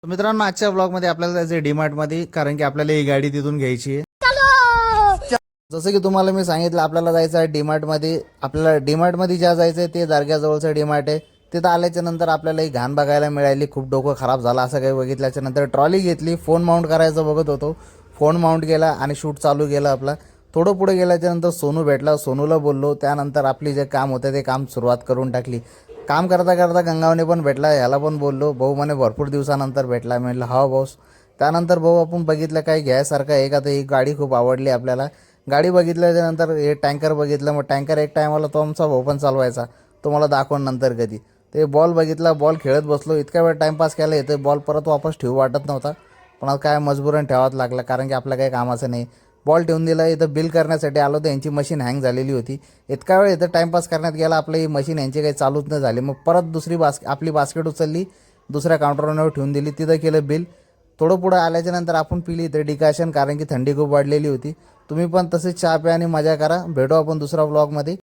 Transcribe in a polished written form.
तर मित्रांनो, आजच्या ब्लॉगमध्ये आपल्याला जायचं डीमार्टमध्ये, कारण की आपल्याला ही गाडी तिथून घ्यायची आहे. जसं की तुम्हाला मी सांगितलं, आपल्याला जायचं आहे डीमार्टमध्ये. आपल्याला डीमार्टमध्ये ज्या जायचं आहे ते दर्ग्याजवळचं डीमार्ट आहे. तिथं आल्याच्या नंतर आपल्याला ही घाण बघायला मिळाली. खूप डोकं खराब झालं असं काही बघितल्याच्या नंतर ट्रॉली घेतली. फोन माउंट करायचं बघत होतो, फोन माउंट केला आणि शूट चालू केलं आपला. थोडं पुढे गेल्याच्या नंतर सोनू भेटला. सोनूला बोललो, त्यानंतर आपली जे काम होतं ते काम सुरुवात करून टाकली. काम करता करता गंगावने पण भेटला, ह्याला पण बोललो. भाऊ म्हणे भरपूर दिवसानंतर भेटला. मी म्हटलं हा भाऊ. त्यानंतर भाऊ आपण बघितलं काय घ्यायसारखं आहे का, तर ही गाडी खूप आवडली आपल्याला. गाडी बघितल्याच्या नंतर हे टँकर बघितलं. मग टँकर एक टायमाला तो आमचा भाऊ पण चालवायचा, तो मला दाखवून नंतर कधी. ते बॉल बघितला, बॉल खेळत बसलो. इतका वेळ टाईमपास केला, येतो बॉल परत वापस ठेवू वाटत नव्हता, पण आता काय मजबुरीने ठेवावं लागलं, कारण की आपलं काही कामाचं नाही. बॉल ठेवून दिला. इथं बिल करण्यासाठी आलो, तर यांची मशीन हँग झालेली होती. इतका वेळ इथं टाईमपास करण्यात गेला, आपलं ही मशीन यांची काही चालूच नाही झाली. मग परत दुसरी आपली बास्केट उचलली, दुसऱ्या काउंटरवर ठेवून दिली. तिथं केलं बिल. थोडं पुढं आल्याच्या नंतर आपण पिली इथं डिकाशन, कारण की थंडी खूप वाढलेली होती. तुम्ही पण तसेच चहा प्या आणि मजा करा. भेटू आपण दुसऱ्या ब्लॉगमध्ये.